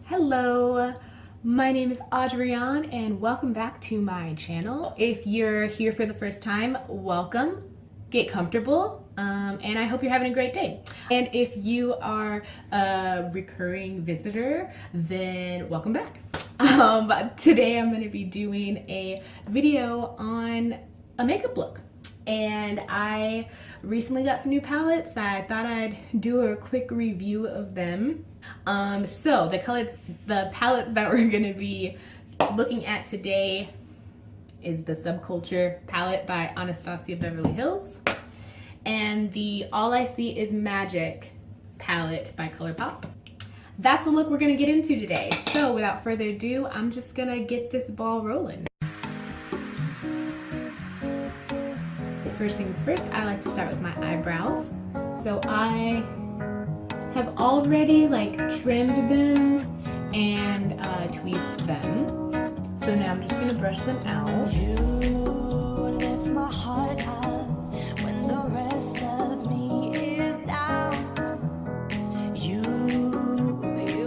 Hello, my name is Auj'rionne and welcome back to my channel. If you're here for the first time, welcome, get comfortable, and I hope you're having a great day. And if you are a recurring visitor, then welcome back. Today I'm going to be doing a video on a makeup look. And I recently got some new palettes. I thought I'd do a quick review of them. So the palette that we're gonna be looking at today is the Subculture palette by Anastasia Beverly Hills, and the All I See Is Magic palette by ColourPop. That's the look we're gonna get into today. So without further ado, I'm just gonna get this ball rolling. First things first, I like to start with my eyebrows. So I have already trimmed them and tweezed them. So now I'm just gonna brush them out. You lift my heart up when the rest of me is down. You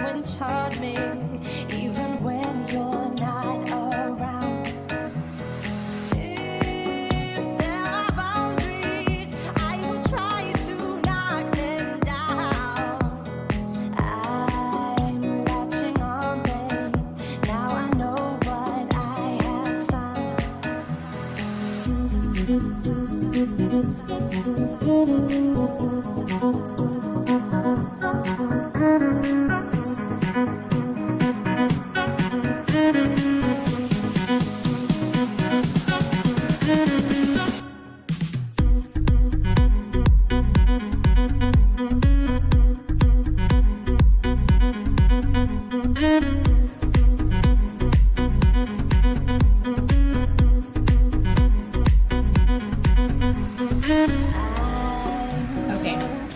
enchant me even when you're not around.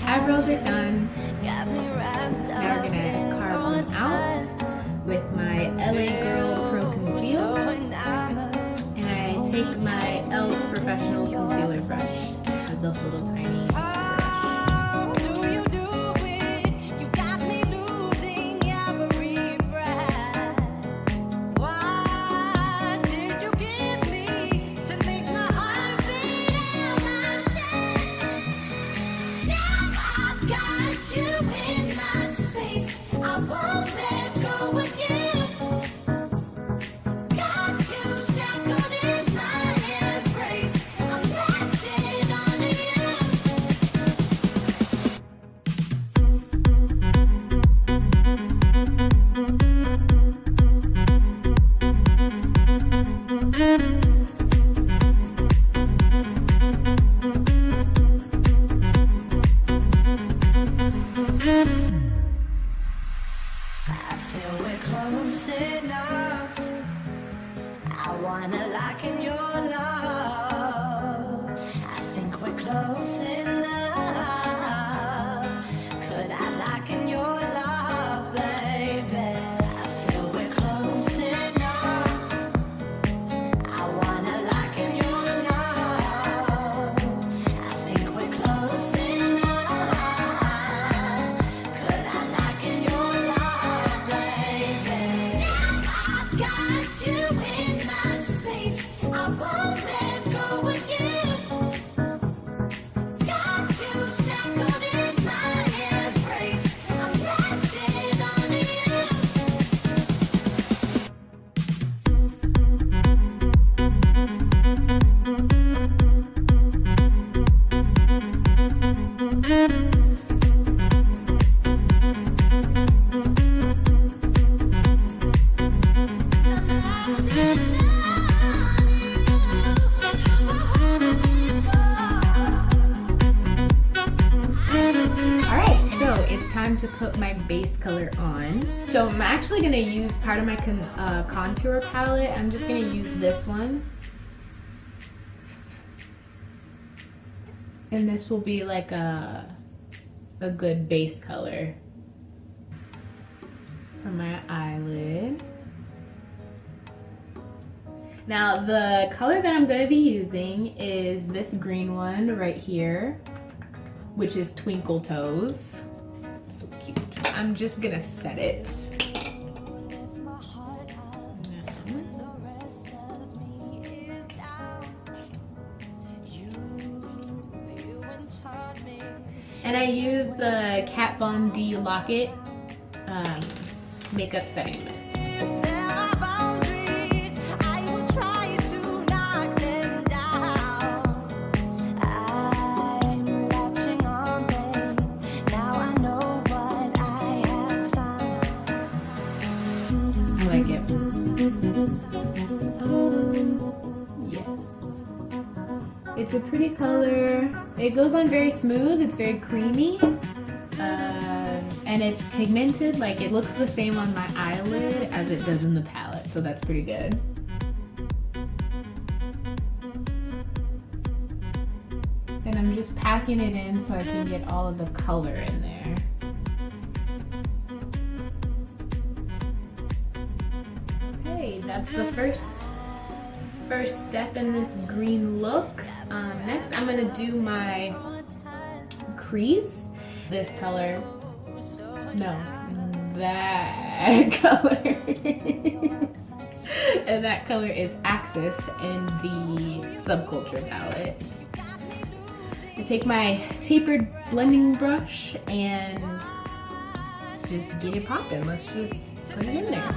Eyebrows are done. Now we're gonna carve them out with my LA Girl Pro Conceal, and I take my E.L.F Professional Concealer brush. It's also a little tiny. To put my base color on. So I'm actually going to use part of my contour palette. I'm just going to use this one. And this will be like a good base color for my eyelid. Now the color that I'm going to be using is this green one right here, which is Twinkle Toes. So cute. I'm just gonna set it And I use the Kat Von D Lock-It makeup setting mist. It's a pretty color. It goes on very smooth. It's very creamy. And it's pigmented. Like, it looks the same on my eyelid as it does in the palette. So that's pretty good. And I'm just packing it in so I can get all of the color in there. Okay, that's the first step in this green look. Next, I'm gonna do my crease. This color, no, that color. And that color is Axis in the Subculture palette. I take my tapered blending brush and just get it popping. Let's just put it in there.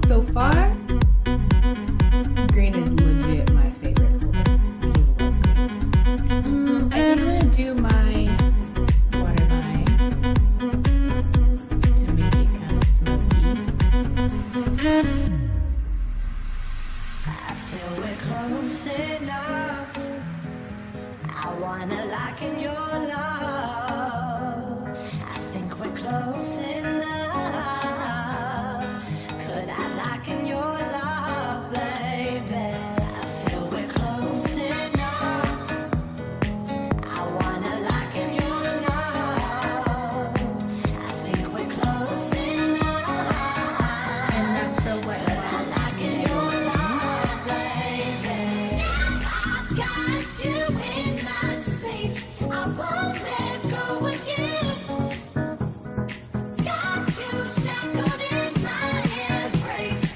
So far, green is legit my favorite color. I just love green. I think I'm gonna do my waterline to make it kind of smoky. I feel we're close enough. I wanna lock in your love. I think we're close enough. In your love, baby, I feel we're close enough. I wanna lock in your love. I think we're close enough. And that's the way I lock in your love, baby. Now I've got you in my space. I won't let go again. Got you shackled in my embrace.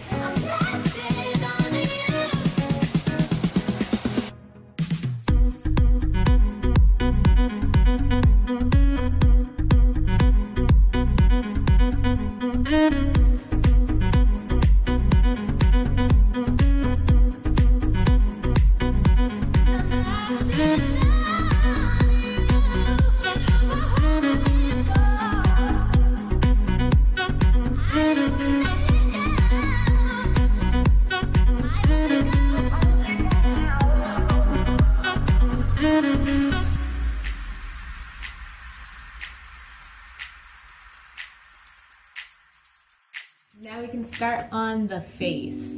Now we can start on the face.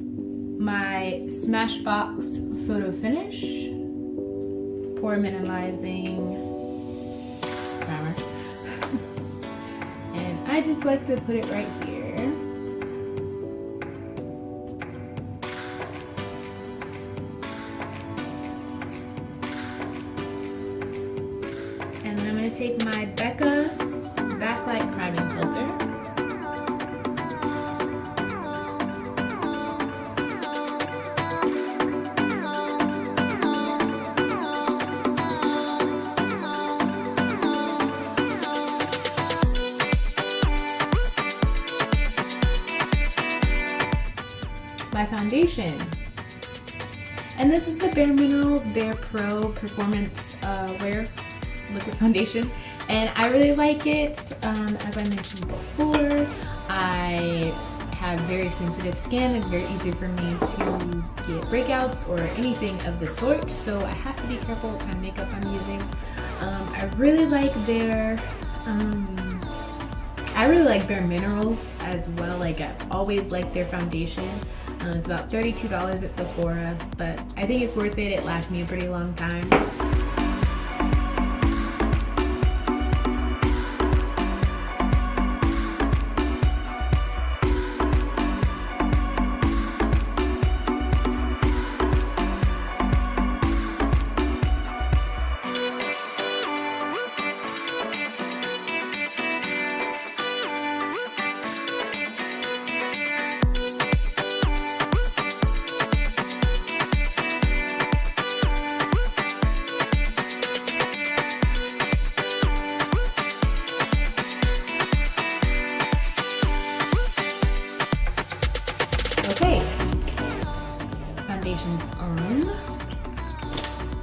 My Smashbox Photo Finish, Pore Minimizing Primer. And I just like to put it right here. And then I'm going to take my BECCA Backlight Priming Filter. My foundation, and this is the Bare Minerals BarePro Performance Wear Liquid Foundation, and I really like it. As I mentioned before, I have very sensitive skin. It's very easy for me to get breakouts or anything of the sort, so I have to be careful what kind of makeup I'm using. I really like their Bare Minerals as well. Like, I've always liked their foundation. It's about $32 at Sephora, but I think it's worth it. It lasts me a pretty long time. foundations on.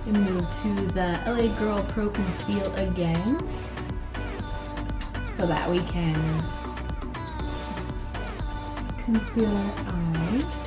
And move to the LA Girl Pro Conceal again, so that we can conceal our eye.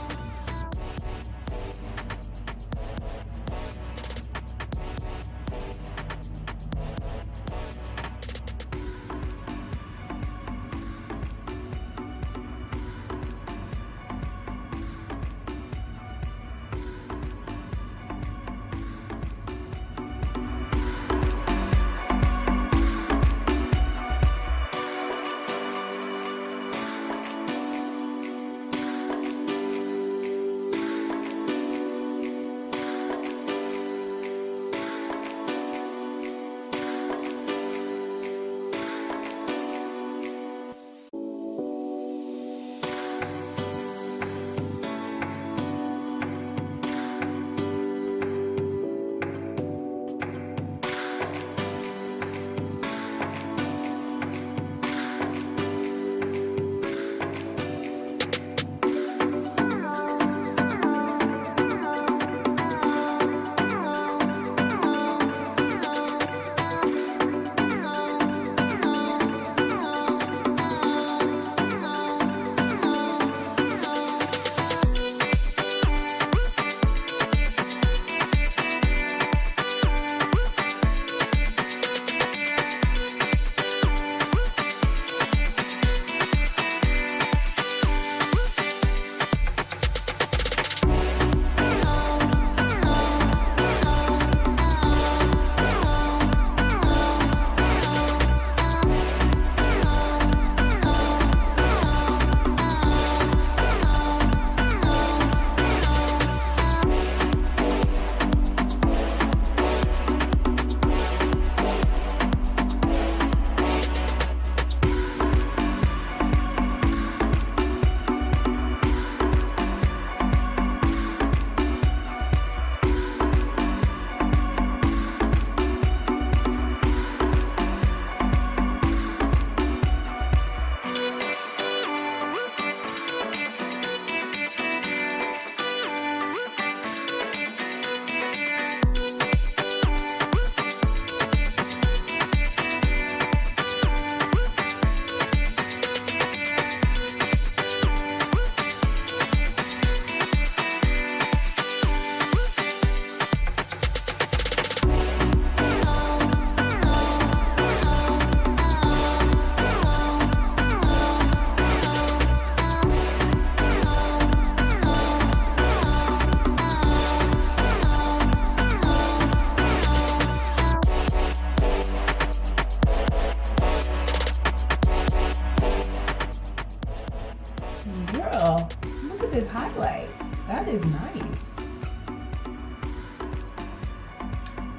this highlight. That is nice.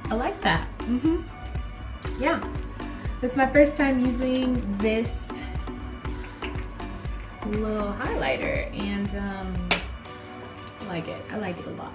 I like that. Yeah, this is my first time using this little highlighter, and I like it. I like it a lot.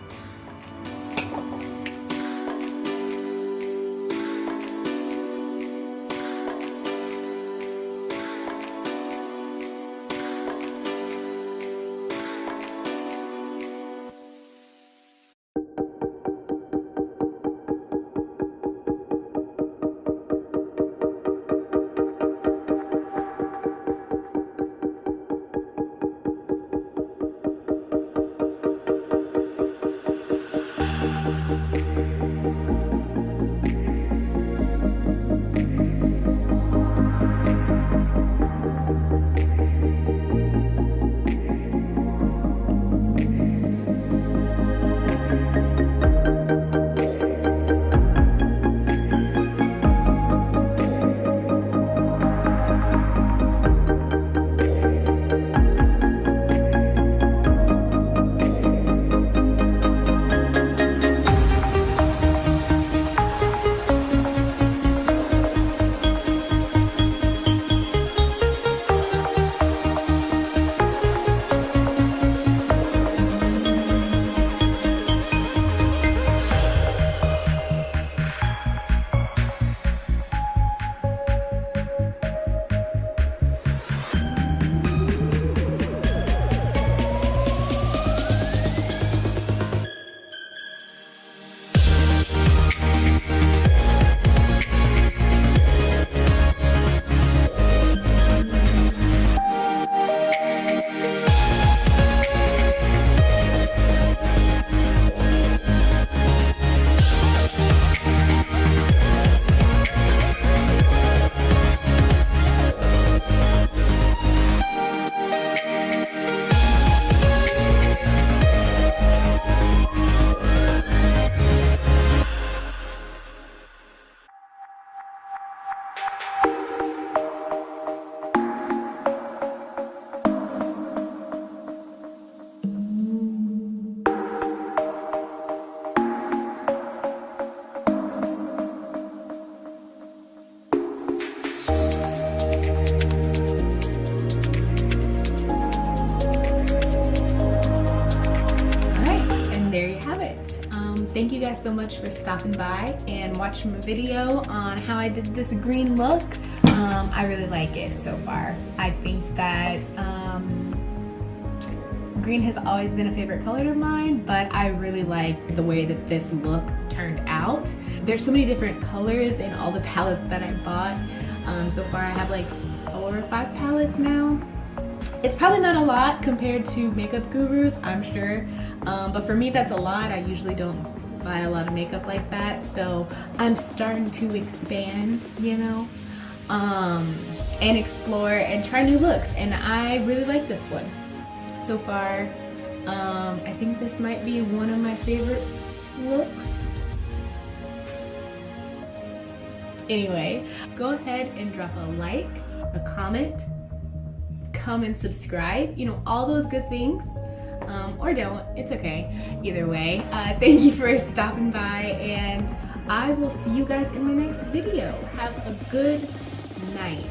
guys so much for stopping by and watching my video on how I did this green look. I really like it so far. I think that green has always been a favorite color of mine, but I really like the way that this look turned out. There's so many different colors in all the palettes that I bought. So far I have like 4 or 5 palettes now. It's probably not a lot compared to makeup gurus, I'm sure, but for me that's a lot. I usually don't buy a lot of makeup like that, so I'm starting to expand, you know, and explore and try new looks, and I really like this one so far. I think this might be one of my favorite looks. Anyway, go ahead and drop a like, a comment, come and subscribe, you know, all those good things, or don't, it's okay, either way. Thank you for stopping by, and I will see you guys in my next video. Have a good night.